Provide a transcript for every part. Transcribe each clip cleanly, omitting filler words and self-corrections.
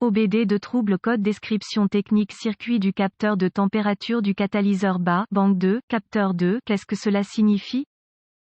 OBD de trouble code description technique circuit du capteur de température du catalyseur bas, banque 2, capteur 2, qu'est-ce que cela signifie?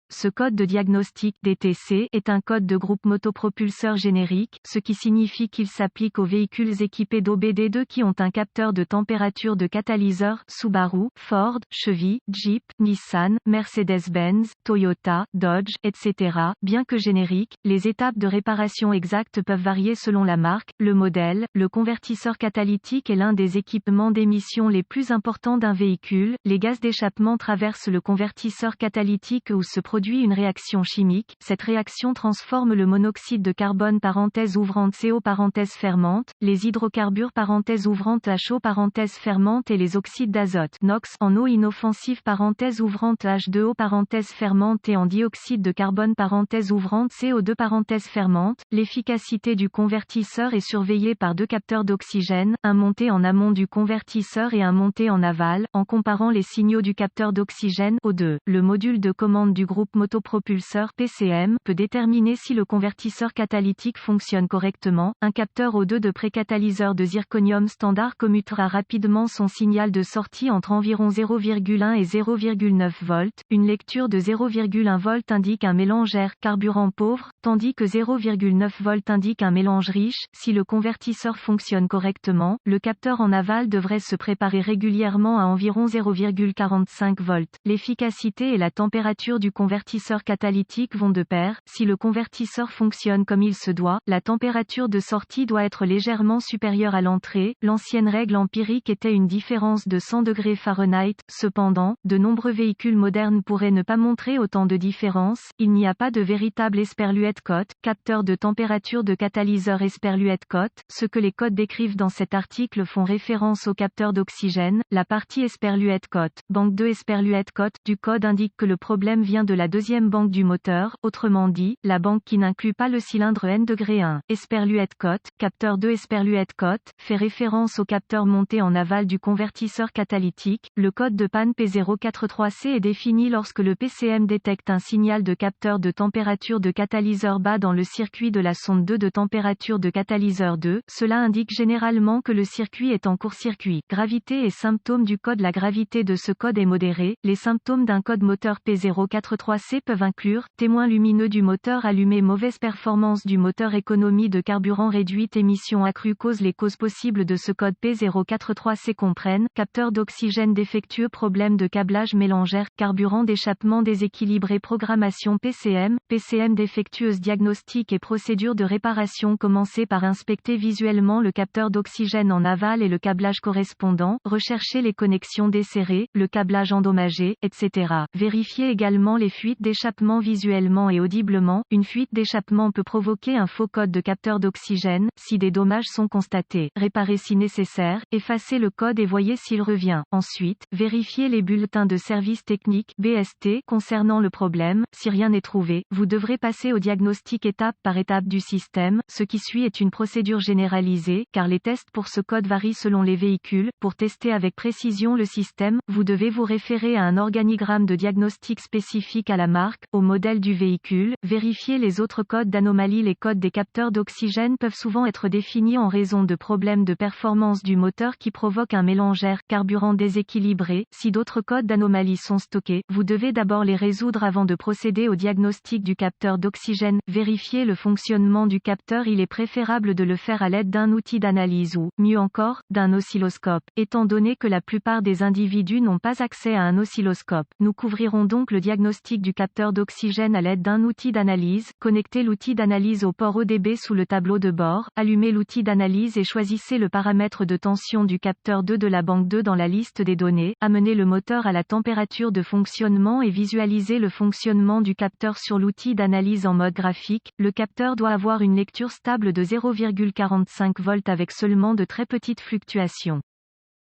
Ce code de diagnostic DTC est un code de groupe motopropulseur générique, ce qui signifie qu'il s'applique aux véhicules équipés d'OBD2 qui ont un capteur de température de catalyseur Subaru, Ford, Chevy, Jeep, Nissan, Mercedes-Benz, Toyota, Dodge, etc. Bien que génériques, les étapes de réparation exactes peuvent varier selon la marque, le modèle. Le convertisseur catalytique est l'un des équipements d'émission les plus importants d'un véhicule. Les gaz d'échappement traversent le convertisseur catalytique où se produit une réaction chimique. Cette réaction transforme le monoxyde de carbone parenthèse ouvrante CO parenthèse fermante, les hydrocarbures parenthèse ouvrante HO parenthèse fermante et les oxydes d'azote NOx en eau inoffensive parenthèse ouvrante H2O parenthèse fermante et en dioxyde de carbone parenthèse ouvrante CO2 parenthèse fermante. L'efficacité du convertisseur est surveillée par deux capteurs d'oxygène, un monté en amont du convertisseur et un monté en aval, en comparant les signaux du capteur d'oxygène O2. Le module de commande du groupe motopropulseur PCM peut déterminer si le convertisseur catalytique fonctionne correctement. Un capteur O2 de précatalyseur de zirconium standard commutera rapidement son signal de sortie entre environ 0,1 et 0,9 volts. Une lecture de 0,1 volt indique un mélange air carburant pauvre, tandis que 0,9 volt indique un mélange riche. Si le convertisseur fonctionne correctement, le capteur en aval devrait se préparer régulièrement à environ 0,45 volts. L'efficacité et la température du convertisseur catalytique vont de pair. Si le convertisseur fonctionne comme il se doit, la température de sortie doit être légèrement supérieure à l'entrée. L'ancienne règle empirique était une différence de 100 degrés Fahrenheit. Cependant, de nombreux véhicules modernes pourraient ne pas montrer autant de différence. Il n'y a pas de véritable Esperluette cote, capteur de température de catalyseur Esperluette cote. Ce que les codes décrivent dans cet article font référence au capteur d'oxygène. La partie Esperluette cote, banque 2 Esperluette cote, du code indique que le problème vient de la deuxième banque du moteur, autrement dit, la banque qui n'inclut pas le cylindre N-1. Esperluette cote, capteur 2 Esperluette cote, fait référence au capteur monté en aval du convertisseur catalytique. Le code de panne P043C est défini lorsque le PCM détecte un signal de capteur de température de catalyseur bas dans le circuit de la sonde 2 de température de catalyseur 2. Cela indique généralement que le circuit est en court-circuit. Gravité et symptômes du code. La gravité de ce code est modérée. Les symptômes d'un code moteur P043C peuvent inclure témoin lumineux du moteur allumé, mauvaise performance du moteur, économie de carburant réduite, émissions accrues. Les causes possibles de ce code P043C comprennent capteur d'oxygène défectueux, problème de câblage mélangère, carburant d'échappement déséquilibré, programmation PCM défectueuse, diagnostic et procédure de réparation. Commencez par inspecter visuellement le capteur d'oxygène en aval et le câblage correspondant, recherchez les connexions desserrées, le câblage endommagé, etc. Vérifiez également les fuites d'échappement visuellement et audiblement. Une fuite d'échappement peut provoquer un faux code de capteur d'oxygène. Si des dommages sont constatés, réparez si nécessaire, effacez le code et voyez s'il revient. Ensuite, vérifiez les bulletins de service technique (BST) concernant le problème. Si rien n'est trouvé, vous devrez passer au diagnostic étape par étape du système. Ce qui suit est une procédure généralisée, car les tests pour ce code varient selon les véhicules. Pour tester avec précision le système, vous devez vous référer à un organigramme de diagnostic spécifique à la marque, au modèle du véhicule. Vérifiez les autres codes d'anomalie. Les codes des capteurs d'oxygène peuvent souvent être définis en raison de problèmes de performance du moteur qui provoquent un mélange air-carburant déséquilibré. Si d'autres codes d'anomalie sont stockés, vous devez d'abord les résoudre avant de procéder au diagnostic du capteur d'oxygène. Vérifiez le fonctionnement du capteur. Il est préférable de le faire à l'aide d'un outil d'analyse ou, mieux encore, d'un oscilloscope. Étant donné que la plupart des individus n'ont pas accès à un oscilloscope, nous couvrirons donc le diagnostic du capteur d'oxygène à l'aide d'un outil d'analyse. Connectez l'outil d'analyse au port ODB sous le tableau de bord. Allumez l'outil d'analyse et choisissez le paramètre de tension du capteur 2 de la banque 2 dans la liste des données. Amenez le moteur à la température de fonctionnement et visualisez le fonctionnement du capteur sur l'outil d'analyse en mode graphique. Le capteur doit avoir une lecture stable de 0,45 volts avec seulement de très petites fluctuations.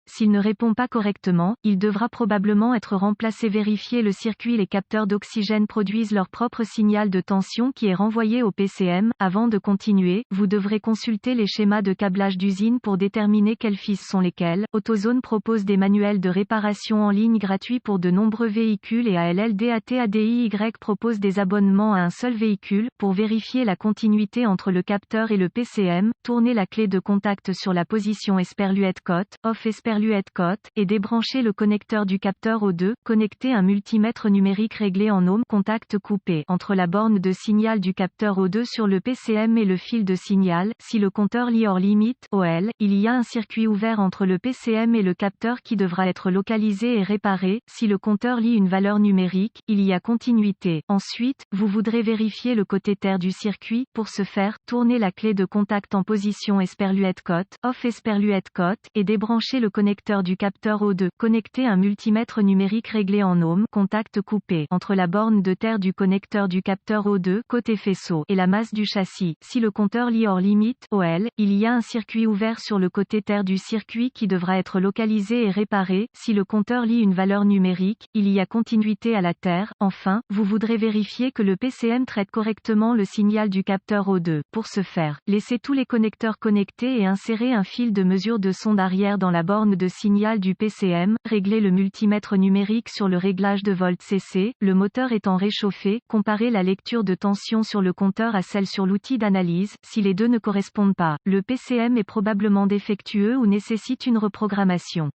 S'il ne répond pas correctement, il devra probablement être remplacé. Vérifiez le circuit. Les capteurs d'oxygène produisent leur propre signal de tension qui est renvoyé au PCM. Avant de continuer, vous devrez consulter les schémas de câblage d'usine pour déterminer quels fils sont lesquels. AutoZone propose des manuels de réparation en ligne gratuits pour de nombreux véhicules et ALLDATADIY propose des abonnements à un seul véhicule. Pour vérifier la continuité entre le capteur et le PCM, tournez la clé de contact sur la position Esperluette Cote, off Esperluette Cote, et débranchez le connecteur du capteur O2. Connectez un multimètre numérique réglé en ohms contact coupé entre la borne de signal du capteur O2 sur le PCM et le fil de signal. Si le compteur lit hors limite OL, il y a un circuit ouvert entre le PCM et le capteur qui devra être localisé et réparé. Si le compteur lit une valeur numérique, il y a continuité. Ensuite, vous voudrez vérifier le côté terre du circuit. Pour ce faire, tournez la clé de contact en position Esperluette Cote, off Esperluette Cote, et débranchez le connecteur du capteur O2. Connectez un multimètre numérique réglé en ohms contact coupé entre la borne de terre du connecteur du capteur O2 côté faisceau et la masse du châssis. Si le compteur lit hors limite OL, il y a un circuit ouvert sur le côté terre du circuit qui devra être localisé et réparé. Si le compteur lit une valeur numérique, il y a continuité à la terre. Enfin, vous voudrez vérifier que le PCM traite correctement le signal du capteur O2. Pour ce faire, laissez tous les connecteurs connectés et insérez un fil de mesure de sonde arrière dans la borne de signal du PCM. Réglez le multimètre numérique sur le réglage de volt CC. Le moteur étant réchauffé, comparez la lecture de tension sur le compteur à celle sur l'outil d'analyse. Si les deux ne correspondent pas, le PCM est probablement défectueux ou nécessite une reprogrammation.